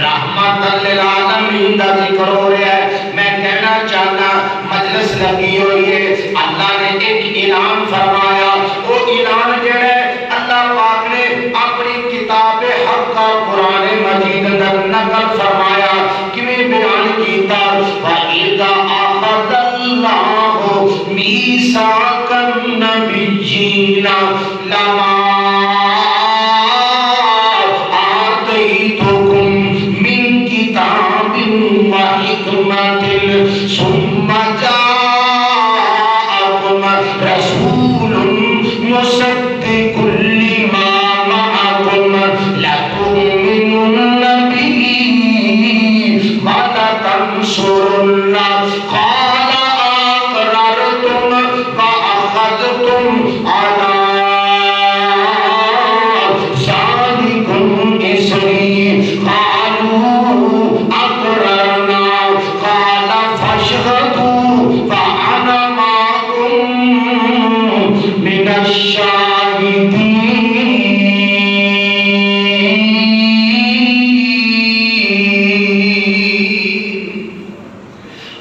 رحمت للعالمین دا ذکر ہو رہا ہے. میں کہنا چاہتا مجلس لگی ہوئی ہے, اللہ نے ایک اعلان فرمایا. وہ اعلان جڑا ہے اللہ پاک نے اپنی کتاب حق کا قرآن مجید اندر نقل فرمایا. کیویں بیان کیتا, وَإِذَا أَخَذَ اللَّهُ مِيثَاقَ النَّبِيِّينَ لَمَا ثم جاءكم رسول مصدق لما معكم لتؤمنن به ولتنصرنه قال أقررتم وأخذتم على ذلكم إصري قالوا أقررنا قال فاشهدوا وأنا معكم من الشاهدين.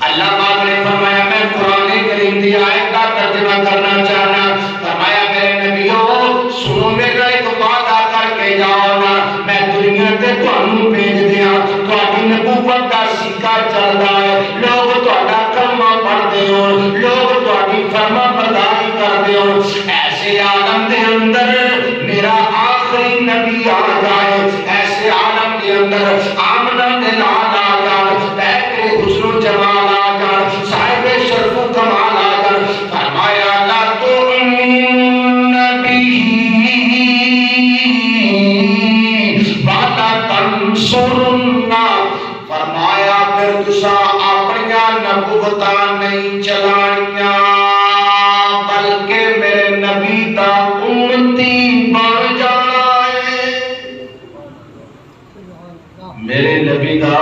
اللہ پاک نے فرمایا میں قرآن کریم دی آیت کا ترجمہ کرنا چاہنا. فرمایا میرے نبیوں سنو, میرا ایک وعدہ کر کے جاؤ نا, میں دنیا تے تانوں بھیج دیاں, تہاڈی نبوت دا سکہ چلدا ہے, لوگ تہاڈا کلمہ پڑھدے ہو, لوگ تہاڈی فرما برداری کردے ہو. ایسے عالم دے اندر میرا آخری نبی آ جائے, ایسے عالم دے اندر آمنہ دے لال آ جائے, بہتر حسن و جمال آ جائے, صاحب شرف و کمال آ جائے. فرمایا لا تؤمنن به ولا تنصرنہ. فرمایا پھر تساں اپنیاں نبوتاں نہیں چلانیاں بلکہ میرے نبی دا امتی بن جانا ہے. میرے نبی دا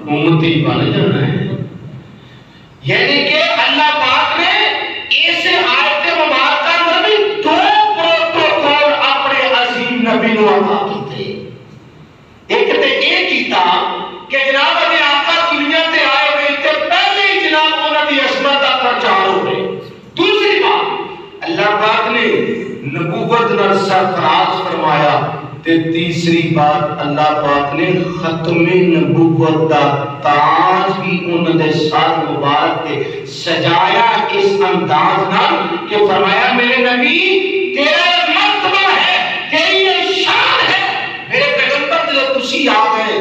امتی بن جانا ہے. یعنی کہ اللہ پاک نے اس آیت مبارکہ میں بھی دو پروٹوکول اپنے عظیم نبی نو عطا کیتے. ایک تے یہ کیتا کہ جناب ابھی آقا دنیا تے آئے ہوئے تے پہلے ہی جناب انہاں دی عظمت دا پرچار ہو رہے. دوسری بات اللہ پاک نے نبوت نال سرفراز فرمایا. تے تیسری بات اللہ پاک نے ختم نبوت دا تاج بھی انہاں دے ساتھ مبارک تے سجایا اس انداز نال کہ فرمایا میرے نبی تیرا مرتبہ ہے, تیری شان ہے. میرے پیغمبر جو تسی آ گئے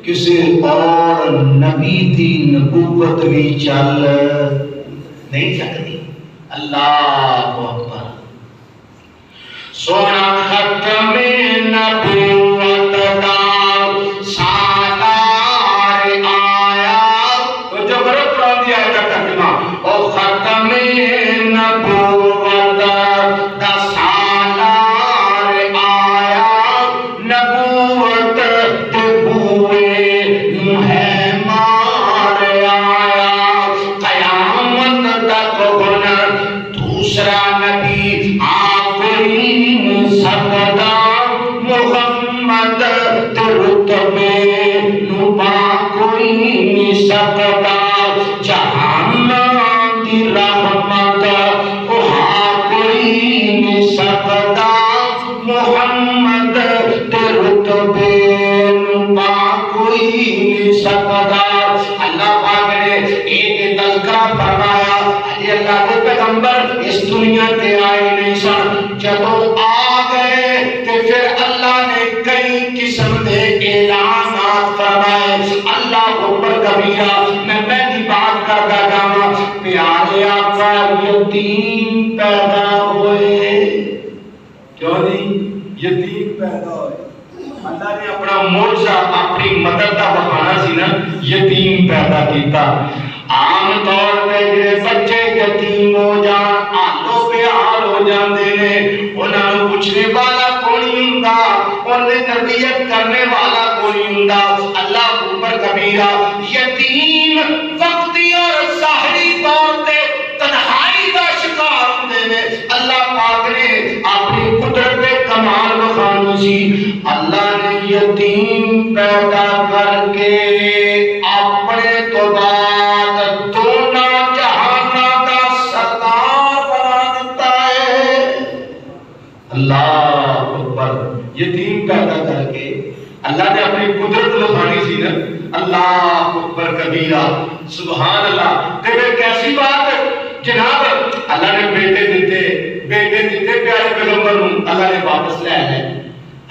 کسی اور نبی دی نبوت بھی چل نہیں سکتی. اللہ اکبر. سونا ختم نبوت دا سالار آیا. جو کرو قرآن دی آیت کا ترجمہ, او ختم نبوت دا سالار آیا, نبوت تے بوئے ہے مار آیا. قیامت تک ہونا دوسرا نبی آپ ہی سکتا, محمد تے رتبے نبا کوئی سکتا. جہنم دی رحمت وہاں کوئی سکتا, محمد تے رتبے نبا کوئی سکتا. اللہ پاک نے ایک تذکرہ فرمایا. اللہ کے پیغمبر اس دنیا تے آئے نہیں سن, جدوں آ گئے تے پھر اللہ نے کئی قسم دے اعلانات فرمائے. اللہ اکبر کبیرہ. میں پہلی بات کرتا جاواں, پیارے آقا یتیم پیدا ہوئے. کیوں نہیں یتیم پیدا ہوئے؟ اللہ نے اپنا معجزہ اپنی مدد دا بخانا سی نا, یتیم پیدا کیتا. عام طور پہ جڑے بچے یتیم ہو جان, آلو پیار ہو جاندے نے, انہاں نوں پوچھنے والا کوئی ہوندا, انہیں تربیت کرنے والا کوئی ہوندا. اللہ اکبر کبیرہ. یتیم وقتی اور ظاہری طور تے تنہائی دا شکار ہوندے نے. اللہ پاک نے اپنی قدرت کمال بخانا سی. اللہ نے یتیم پیدا کر کے اپنے تو بعد دونوں جہانوں کا سردار بنا دیتا ہے۔ اللہ اکبر، یتیم پیدا کر کے اللہ نے اپنی قدرت دکھانی سی نا، اللہ اکبر کبیرہ، سبحان اللہ۔ تیرے کیسی بات جناب، اللہ نے بیٹے دیتے پیارے پیغمبر نوں اللہ نے واپس لے آئے،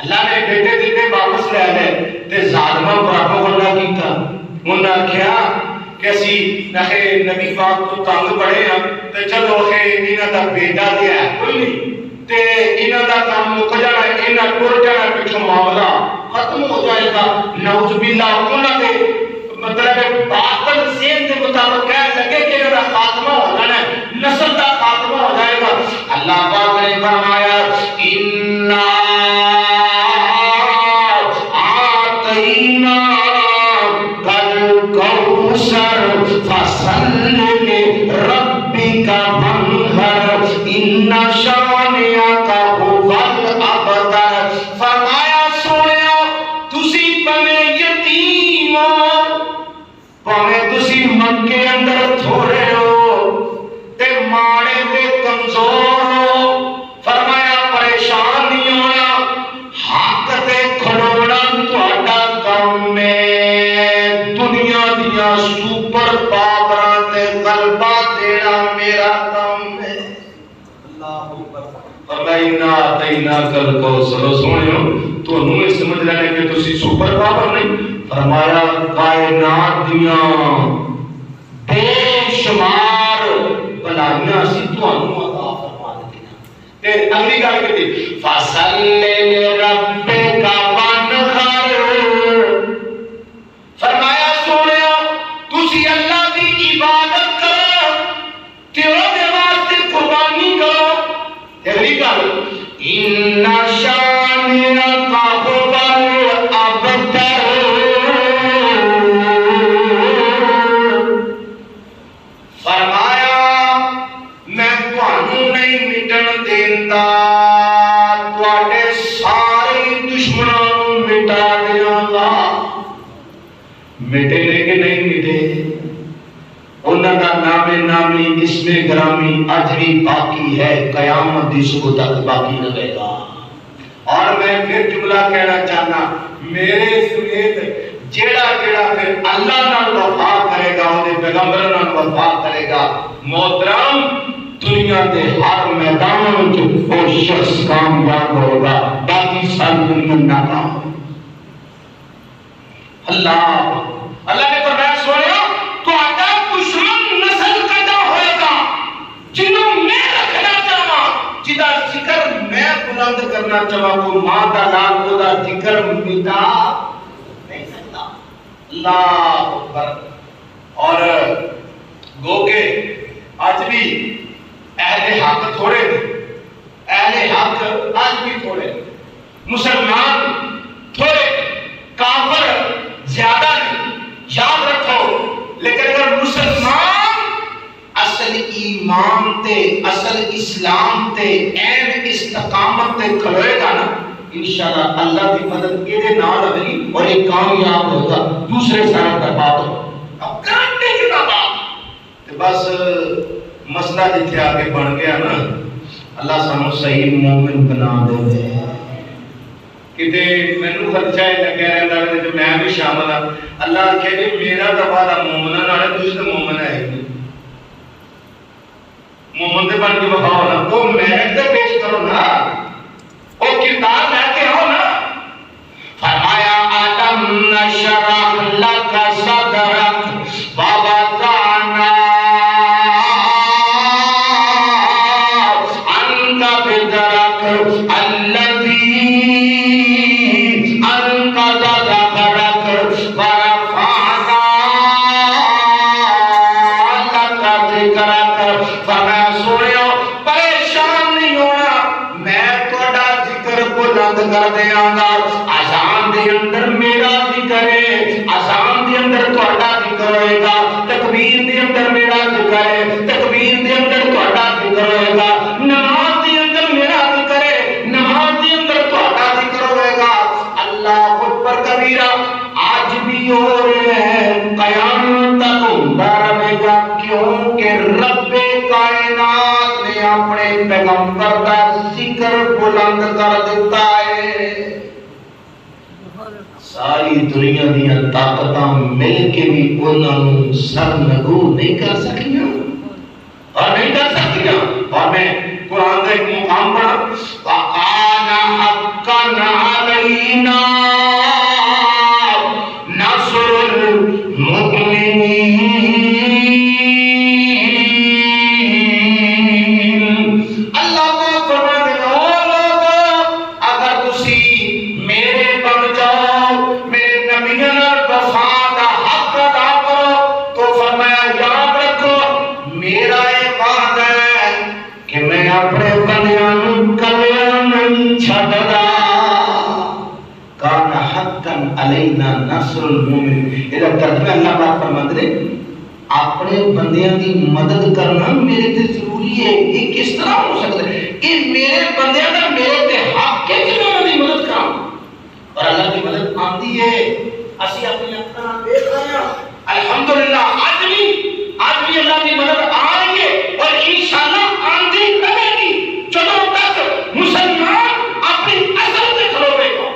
اللہ نے بیٹے دیتے واپس لے آئے تے ظالماں برابر اللہ کیتا، انہاں کیا کہ اسی نبی پاک تو تنگ پڑے ہاں تے چلو انہاں دا بیٹا دیا ہے کوئی نہیں تے انہاں دا کام مک جانا ہے، انہاں ٹر جانا پچھوں معاملہ ختم ہو جائے گا، نعوذ باللہ۔ انہاں دے مطلب باطل ذہن کے مطابق کہہ لگے کہ انہاں دا خاتمہ ہو جانا ہے، نسل دا خاتمہ ہو جائے گا۔ اللہ پاک نے فرمایا اِنَّا آتَيْنَا الْكَوْثَرَ فَصَلِّ لِرَبِّكَ وَانْحَرْ إِنَّ شَانِئَكَ هُوَ الْأَبْتَرُ۔ فرمایا سونیا تسی پویں یتیم ہو، پویں تسی مکے اندر تھوڑے ہو تے ماڑے تے کمزور ہو، فرمایا پریشان نہیں ہونا، حق تے کھڑونا تہاڈا کام ہے، دنیا دیا سپر پاوراں تے غلبہ دینا میرا کام ہے۔ اللہ اکبر۔ فرمایا اِنَّا کل کو سرو سونیو تانوں یہ سمجھ لینے کہ تسی سپر پاور نہیں، فرمایا کائنات دیاں بے شمار بلائیاں اسی تانوں عطا فرما دتیاں۔ تے اگلی گل کیتی فَصَلِّ لِرَبِّكَ وَانْحَرْ، فرمایا سونیا تسی اللہ دی عبادت کرو تے اودے واسطے قربانی کرو۔ اگلی گل اِنَّ شَانِئَكَ هُوَ الْأَبْتَرُ، فرمایا میں تانوں نہیں مٹن دیندا، تواڈے سارے دشمناں نوں مٹا دیاں گا۔ مٹے نے کہ نہیں مٹے، انہاں دا نام نامی اسم گرامی اج بھی باقی ہے، قیامت دی صبح تک باقی رہے گا۔ اور میں پھر جملہ کہنا چاہنا، میرے سمیت جیڑا پھر اللہ نال وفا کرے گا، اودے پیغمبر نال وفا کرے گا، محترم دنیا دے ہر میدان وچ وہ شخص کامیاب ہوگا، باقی ساری دنیا ناکام ہوگی۔ اللہ نے فرمایا سونیا تہاڈا دشمن نسل پیدا ہوئے گا جنوں میں رکھنا چاہواں، جدا ذکر میں بلند کرنا چاہواں، کوئی ماں دا نام او دا ذکر مٹا نہیں سکتا۔ اللہ اکبر۔ اور گو کہ آج بھی اہل حق تھوڑے نے، اہل حق آج بھی تھوڑے، مسلمان تھوڑے، کافر زیادہ نہیں، یاد رکھو۔ لیکن اگر مسلمان اصل ایمان تے اصل اسلام تے این استقامت تے کھڑوئے گا نا، انشاءاللہ اللہ کی مدد یہ نال ہوگی اور یہ کامیاب ہوگا، دوسرے سارے برباد ہوگا۔ اب گارنٹی کی بات بس مسئلہ جتھے آگے بڑھ گیا نا، اللہ سانو صحیح مومن بنا دے۔ کتے مینوں خدشہ لگیا رہتا ہے جو میں بھی شامل ہوں، اللہ کہ میرا تو وعدہ مومناں نال ہے، تسی تے مومن ہے ہی مومن دے بن کے بخاؤ نا، وہ میرٹ تے پیش کرو نا، وہ کردار لے کے آؤ نا۔ فرمایا آدم نشرح لک صدرک ووضعنا عنک وزرک الذی انقض ظہرک ورفعنا لک ذکرک۔ فرمایا سنو پریشان نہیں ہونا، میں تہاڈا ذکر بلند کر دیاں گا۔ اذان دے اندر میرا ذکر ہے، اذان دے اندر اپنے پیغمبر کا ذکر بلند کر دیتا ہے۔ ساری دنیا دیا طاقتاں مل کے بھی انہوں سرنگو نہیں کر سکیاں اور نہیں کر سکیاں۔ اور میں قرآن کا ایک مقام پڑھا، وَقَانَ حَقًّا عَلَيْنَا نَصْرُ الْمُؤْمِنِينَ۔ اللہ کو فرما دے او لوگو اگر تسی میرے بن جاؤ، میرے نبیوں اور وفا دا حق ادا کرو، تو فرمایا یاد رکھو میرا یہ وعدہ ہے کہ میں اپنے بندیاں نوں کلیاں نہیں چھڈدا۔ کان حقا علینا نصر المومن، یہ ترجمہ اللہ پاک فرماتے ہیں اپنے بندیاں دی مدد کرنا میرے تے ضروری ہے۔ یہ کس طرح ہو سکتا ہے کہ میرے بندیاں دا میرے تے حق ہے کہ میں انہاں دی مدد کراں؟ اور اللہ کی مدد آندی ہے، اسی اپنی اکھاں دیکھ رہے ہیں الحمدللہ۔ آج بھی اللہ کی مدد آ رہی ہے اور انشاءاللہ آندی رہے گی جدوں تک مسلمان اپنی اصل تے کھلوے گا۔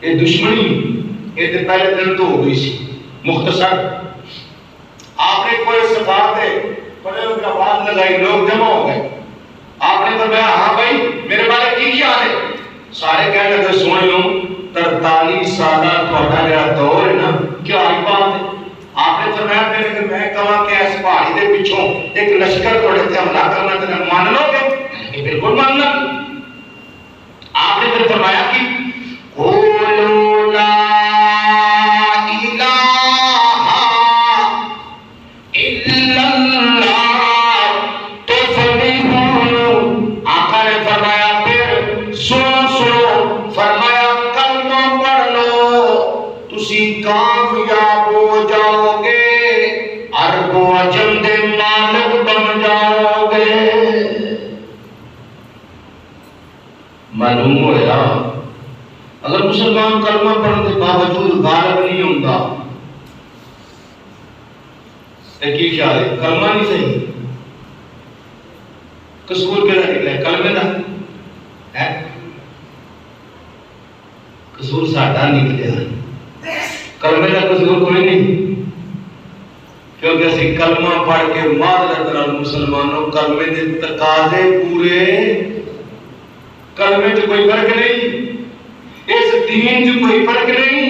یہ دشمنی یہ تے پہلے دن تو ہو گئی سی، مختصر آپ نے کوئی صفات ہے بڑے ان کا بات لگائی، لوگ جمع ہو گئے، آپ نے فرمایا ہاں بھائی میرے بارے کی خیال ہے؟ سارے کہنے لگے سن لو 43 سالہ تھوڑا میرا دور ہے نا، کیا آئی بات ہے؟ آپ نے فرمایا میں کہاں کہ اس پہاڑی دے پیچھوں ایک لشکر تھوڑے سے حملہ کرنا تو مان لو گے؟ کہ بالکل ماننا۔ آپ نے پھر فرمایا کہ قولوا لا الہ الا اللہ تفلحون۔ آقا نے فرمایا پھر سنو فرمایا کلمہ پڑھ لو تسی کامیاب ہو جاؤ گے، عرب و عجم دے مالک بن جاؤ گے۔ معلوم ہوا اگر مسلمان کلمہ پڑھنے کے باوجود غالب نہیں ہوتا تو کی خیال ہے؟ کلمہ نہیں صحیح، قصور کہڑا نکلا ہے؟ کلمے دا ہے، قصور ساڈا نکلیا، کلمے دا قصور کوئی نہیں، کیونکہ اسی کلمہ پڑھ کے معذرت نال مسلمانوں کلمے دے تقاضے پورے، کلمے چ کوئی فرق نہیں، اس دین چ کوئی فرق نہیں،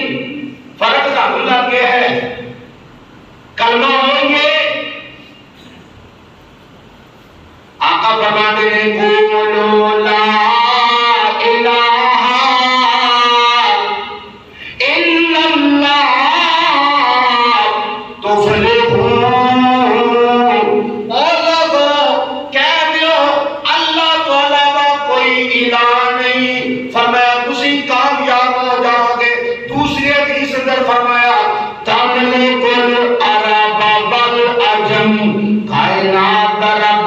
فرق سانوں لگ گیا ہے۔ کلمہ ہوئی ہے، آقا فرماتے ہیں قولوا لا الہ الا اللہ تفلحون۔ اور لوگوں کہہ دیو اللہ تو علاوہ کوئی الہ نہیں، فرمایا تسی کامیاب ہو جاؤ گے۔ دوسری حدیث اندر فرمایا تملک العرب والعجم، کائنات کا رب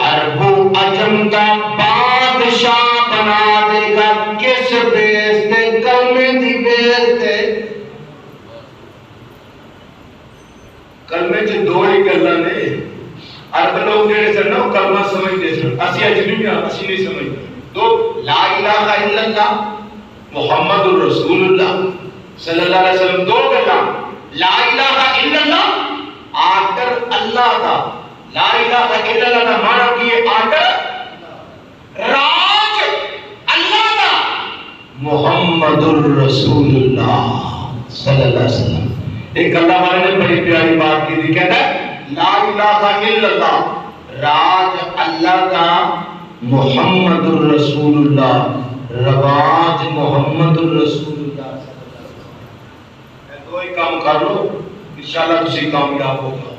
عرب و عجم کا بادشاہ بنا دے گا، کس بیس تے؟ کلمے دی بیس تے۔ کلمے چ دو ہی گلاں نے، عرب لوگ جڑے سن نا کلمہ سمجھتے سن، اسی اجمی ہاں اسی نہیں سمجھتے۔ تو لا الہ الا اللہ محمد الرسول اللہ صلی اللہ علیہ وسلم، دو گلاں، لا الہ الا اللہ آخر اللہ کا، لا الہ الا اللہ کا معنی کی ہے آخر راج اللہ کا، محمد الرسول اللہ صلی اللہ علیہ وسلم۔ ایک اللہ والے نے بڑی پیاری بات کی تھی، کہتا ہے لا الہ الا اللہ راج اللہ کا، محمد الرسول اللہ رواج محمد الرسول اللہ صلی اللہ علیہ وسلم۔ دو ہی کام کر لو انشاءاللہ تسی کامیاب ہو جاؤ۔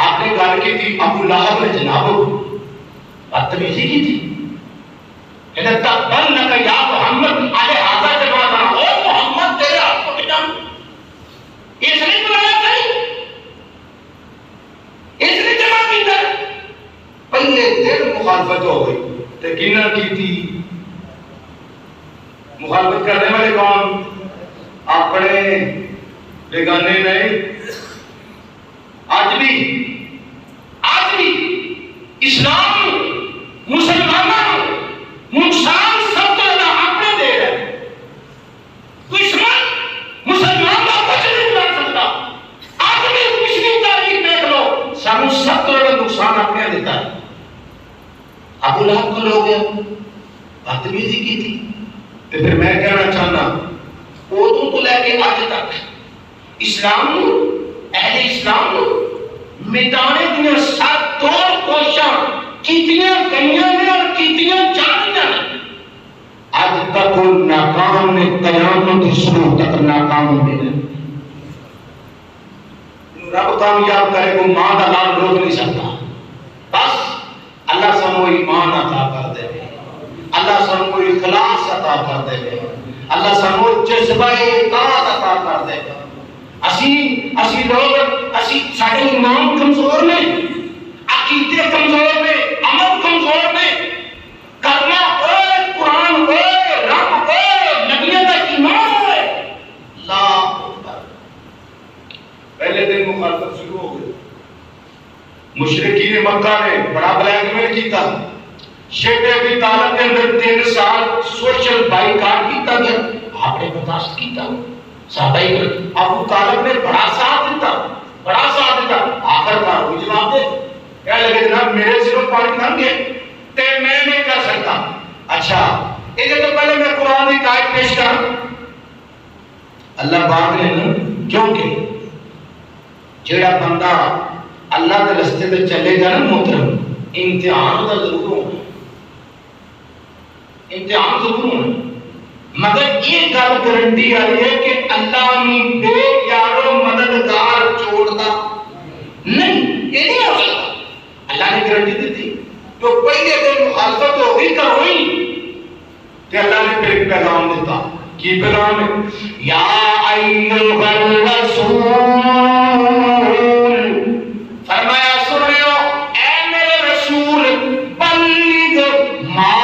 آپ نے گل کی تھی ابو لہب نے جناب بدتمیزی کی تھی، تقبلنک یا محمد الہذا جماعنا، او محمد تیرے ہاتھ کو بجان، اس نے بلایا صحیح، اس نے جمع کی تھا۔ پہلے دن مخالفت ہو گئی، تکینہ کی تھی۔ مخالفت کرنے والے کون؟ اپنے بیگانے نہیں۔ آج بھی پھر میں کہنا چاہنا ادو تو لے کے اج تک اسلام اہل اسلام مٹانے دیا سات توڑ کوشاں کتنیاں گئیاں نے اور کتنیاں جانیاں نے، اج تک وہ ناکام نے، قیامت کی شروع تک ناکام ہوئے ہیں۔ رب کامیاب کرے کو ماں کا لال روک نہیں سکتا، بس اللہ سانو ایمان عطا کر دے، اللہ سانو اخلاص عطا کر دے، اللہ سانو جذبہ اطاعت عطا کر دے۔ اسی لوگ سارے ایمان کمزور نے، عقیدے کمزور نے، عمل کمزور نے، کرنا ہوئے قرآن ہوئے رب ہوئے نبیوں کا ایمان ہوئے، اللہ اکبر۔ پہلے دن مخالفت شروع ہو گئی، مشرکین مکہ نے بڑا بلیک میل کیتا، شیخ ابی طالب کے اندر 3 سال سوشل بائیکاٹ کیتا گیا، آپ نے برداشت کیتا، صحابہ ابو طالب نے بڑا ساتھ دیتا، آخر کار کوئی جواب دے، کہنے لگے جناب میرے سروں پانی نہ گئے تے میں نہیں کر سکتا۔ اچھا یہ تو پہلے میں قرآن کی آیت پیش کروں، اللہ باغ نے کیونکہ جیڑا بندہ اللہ کے رستے پہ چلے گا نا محترم، امتحان کا ضرور ہونا، امتحان ضرور ہونا، مگر یہ گل گارنٹی آئی ہے کہ اللہ نے بے یارو مددگار چھوڑتا نہیں، یہ نہیں ہو سکتا۔ اللہ نے گارنٹی دی تھی تو پہلے دن مخالفت ہو گئی کرو ہی، کہ اللہ نے پھر ایک پیغام دیتا، کی پیغام ہے؟ یا ایھا الرسول، فرمایا سنو اے میرے رسول، بلغ ما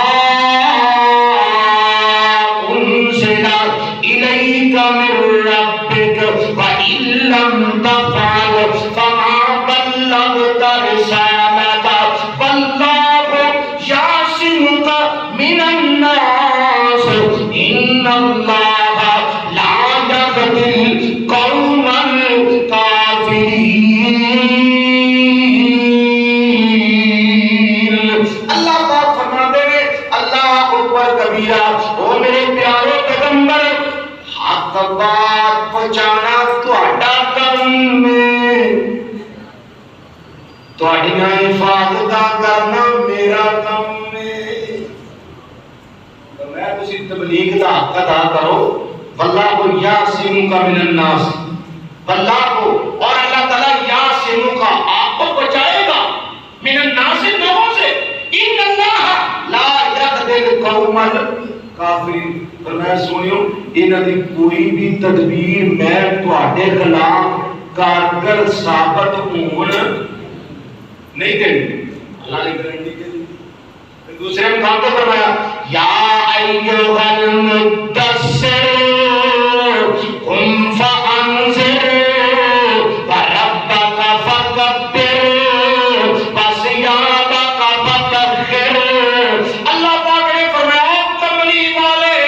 انزل الیک من ربک وان لم تفعل فما بلغت رسالتہ واللہ یعصمک من الناس ان اللہ لا یهدی القوم الکافرین۔ اللہ پاک فرماتے ہیں اللہ اکبر کبیرہ، او میرے پیارے پیغمبر، حق بات پہنچانا تہاڈا کم ہے، تہاڈیاں حفاظتاں کرنا میرا کم ہے۔ تو میں تسی تبلیغ دا حق ادا کرو، واللہ یعصمک من الناس، واللہ کو اور اللہ تعالیٰ یعصمک آپ کو بچائے گا، من الناس لوگوں سے، ان اللہ لا یهدی القوم الکافرین۔ فرمایا سنیو انہاں دی کوئی بھی تدبیر میں تہاڈے خلاف کارگر ثابت ہون نہیں دینی، اللہ نے گارنٹی دے دی۔ دوسرے مقام پر فرمایا یا ایھا المدثر قم فانذر وربک فکبر وثیابک فطہر۔ اللہ پاک نے فرمایا کملی والے،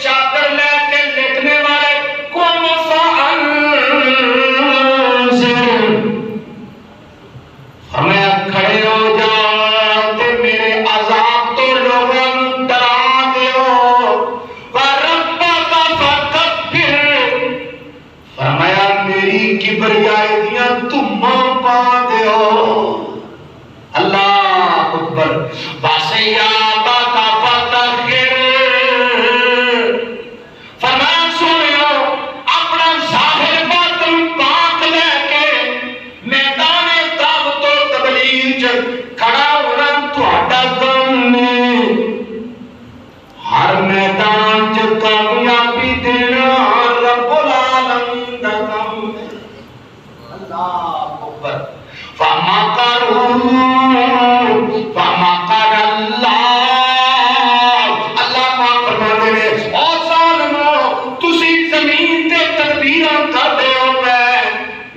چادر لے کے لیٹنے والے، قم فانذر، فرمایا کھڑے ہو جاؤ تے میرے عذاب تو لوگوں ڈرا دیو، وربک فکبر، فرمایا میری کبریائی دیاں دھماں پا دیو، اللہ اکبر، وثیابک فطہر، فرمایا سنو اپنا ظاہر باطن پاک لے کے میدان دعوت و تبلیغ کھڑا ہونا تہاڈا کم ہے، ہر میدان چ کامیابی دینا رب العالمین دا کم ہے، اللہ اکبر۔ فمکر اللہ، اللہ پاک فرماتے ہیں او ظالمو تسی زمین تے تدبیراں کردے ہو پے،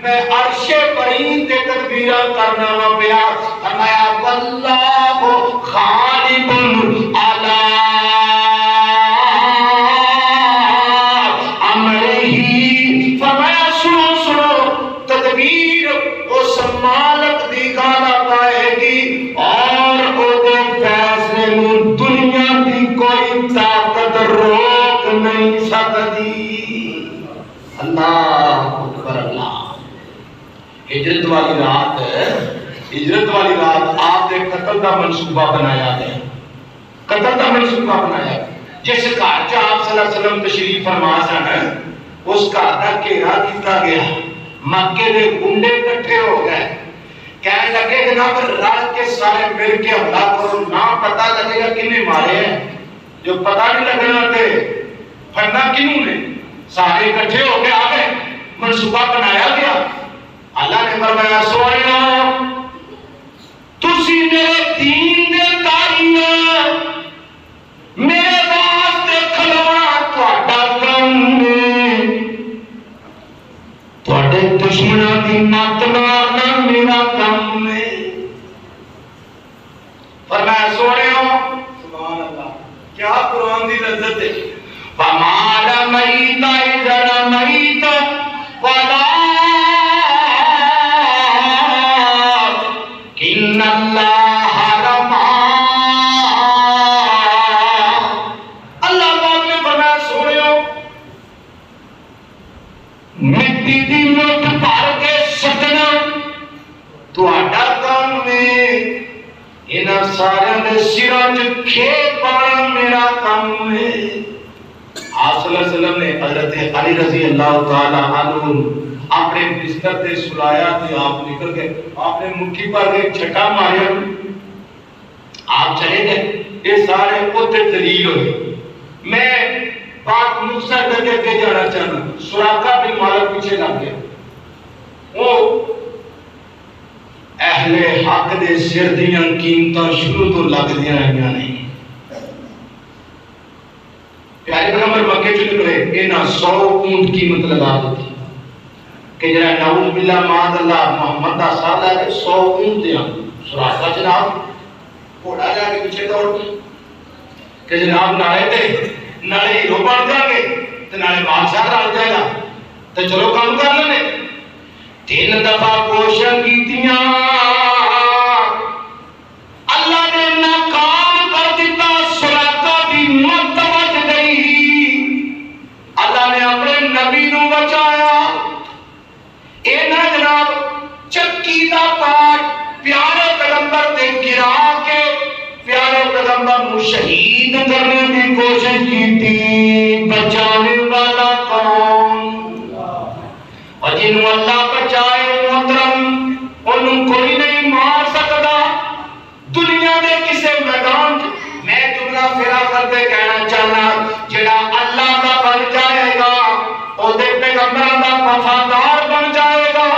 میں عرش برین تے تدبیراں کرنا وا پیا، فرمایا واللہ غالب علی امرہ، فرمایا سنو تدبیر اس مالک دی غالب آئے گی اور او دے فیصلے نوں دنیا دی کوئی طاقت روک نہیں سکتی۔ اللہ اکبر اللہ۔ ہجرت والی رات آپ نے قتل کا منصوبہ بنایا ہے، قتل کا منصوبہ بنایا ہے۔ جس گھر چ آپ صلی اللہ علیہ وسلم تشریف فرما سن اس گھر کا گھیرا کیتا گیا، مکے دے گنڈے اکٹھے ہو گئے، کہنے لگے جناب رل کے سارے مل کے حملہ کرو، نہ پتہ لگے گا کنے مارے ہیں، جو پتہ نہیں لگنا تے پھڑنا کنوں نے، سارے اکٹھے ہو کے آ گئے، منصوبہ بنایا گیا۔ اللہ نے فرمایا سوئیو تسی میرے دین دے تائیں میرے واسطے کھلونا تہاڈا کم ہے، تہاڈے دشمناں دی مت مارنا میرا کم ہے۔ فرمایا سوڑیو سبحان اللہ، کیا قرآن دی لذت ہے۔ وَمَا رَمَيْتَ إِذْ رَمَيْتَ وَلَٰكِنَّ اللَّهَ رَمَىٰ۔ اللہ پاک نے فرمایا سوڑیو مٹی دی مٹھ بھر کے سٹنا تہاڈا کام ہے، انہاں سارے دے سراں وچ کھیت پانا میرا کام ہے۔ آپ صلی اللہ علیہ وسلم نے حضرت علی رضی اللہ تعالی عنہ اپنے بستر تے سلایا تے آپ نکل گئے، آپ نے مٹھی پر ایک چھٹا ماریا، آپ چلے گئے، یہ سارے اوتے دلیل ہوئے۔ میں بات مختصر کر کے اگے جانا چاہنا، سراقہ بن مالک پیچھے لگ گیا، وہ اہل حق دے سر دیاں قیمتاں شروع تو لگ دیاں رہیاں نہیں۔ پیارے پیغمبر مکے چ نکلے، انہاں 100 اونٹ قیمت لگا دیتی کہ جڑا نعوذ باللہ معاذ اللہ محمد دا ساتھ ہے 100 اونٹ دیاں۔ سراقہ جناب گھوڑا جا کے پیچھے دوڑ کہ جناب نالے تے نالے ہیرو بن جائیں گے تے نالے بادشاہ رل جائے گا تے چلو کام کر لیں۔ 3 دفعہ کوشش کیتیاں، اللہ نے ناکام کر دیتا، سراقہ دی مت بچ گئی، اللہ نے اپنے نبی نو بچایا۔ اے نا جناب چکی دا پاٹ پیارے پیغمبر تے گرا کے پیارے پیغمبر نو شہید کرنے کی کوشش کی، بچانے والا کون؟ اور جنہوں اللہ بچائے محترم انہوں کوئی نہیں مار سکتا دنیا میں کسے میدان۔ میں جملہ پھرا کرتے کہنا چاہنا جڑا اللہ کا بن جائے گا او دے پیغمبران دا وفادار بن جائے گا،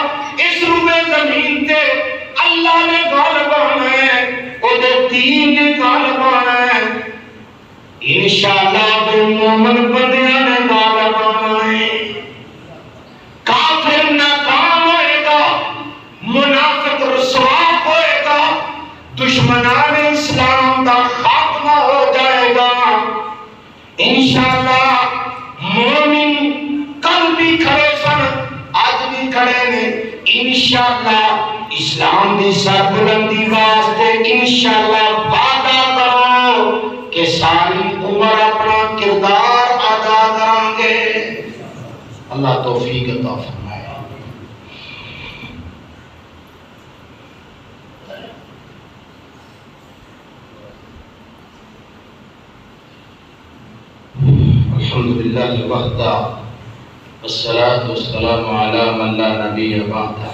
اس روئے زمین تے اللہ نے غالب ہونا ہے، او دے دین نے غالب ہونا ہے، انشاءاللہ بے مومن بندیاں نے غالب ہونا ہے۔ کافر ناکام ہوئے گا، منافق رسوا ہوئے گا، دشمنان اسلام دا خاتمہ ہو جائے گا۔ انشاءاللہ مومن کل بھی کھڑے سن، آج بھی کھڑے نے، انشاءاللہ اسلام دی سربلندی واسطے انشاءاللہ وعدہ کرو کہ ساری عمر اپنا کردار ادا کریں گے۔ اللہ توفیق عطا فرمائے۔ الحمدللہ وحدہ والصلاة والسلام علی من لا نبی بعدہ۔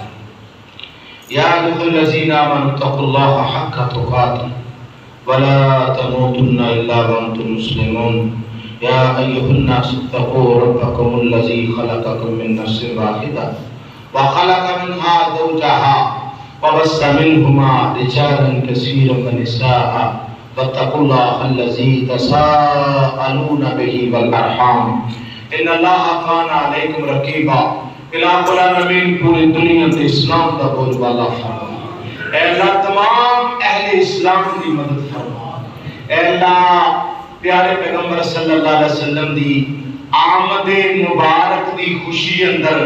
یا ایھا الذین آمنوا اتقوا اللہ حق تقاته ولا تموتن الا وانتم مسلمون۔ یا ایھا الناس اتقوا ربکم الذی خلقکم من نفس واحدہ وخلق منها زوجها وبث منهما رجالا كثيرا ونساء واتقوا الله الذي تساءلون به والارحام ان اللہ کان علیکم رقیبا۔ الہ العالمین پوری دنیا تے اسلام دا بول بالا فرما، اے اللہ تمام اہل اسلام دی مدد فرما، اے اللہ پیارے پیغمبر صلی اللہ علیہ وسلم دی آمد مبارک دی خوشی اندر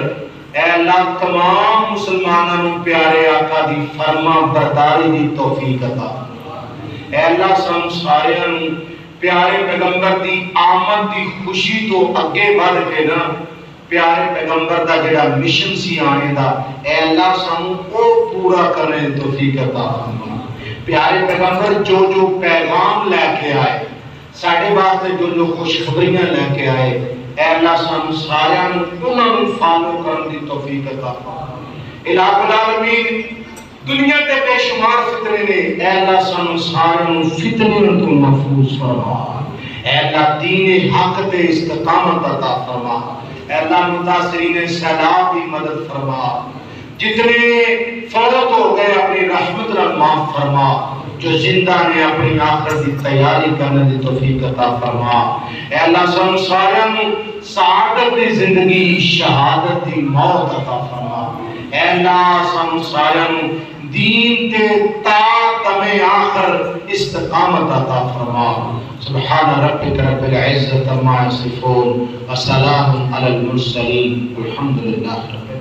اے اللہ تمام مسلمانوں پیارے آقا دی فرما برداری دی توفیق عطا۔ اے اللہ سن سارے پیارے پیغمبر دی آمد دی خوشی تو اگے بڑھ کے نا پیارے پیغمبر دا جڑا مشن سی آنے دا اے اللہ سانو او پورا کرنے دی توفیق عطا فرما۔ پیارے پیغمبر جو پیغام لے کے آئے ساڈے واسطے جو خوشخبریاں لے کے آئے اے اللہ سانو سارے انہاں نوں فالو کرن دی توفیق عطا فرما۔ الہ العالمین دنیا تے بے شمار فتنے نے اے اللہ سانو سارے فتنے تو محفوظ فرما۔ اے اللہ دین حق تے استقامت عطا فرما۔ اے اللہ متاثرین سیلاب کی مدد فرما، جتنے فوت ہو گئے اپنی رحمت نال معاف فرما، جو زندہ نے اپنی آخرت کی تیاری کرنے دی توفیق عطا فرما۔ اے اللہ سانو سارے سعادت دی زندگی شہادت دی موت عطا فرما۔ اے اللہ سانو سارے دین تے تا دم آخر استقامت عطا فرما۔ سبحان ربک رب العزت عما یصفون وسلام علی المرسلین والحمد للہ۔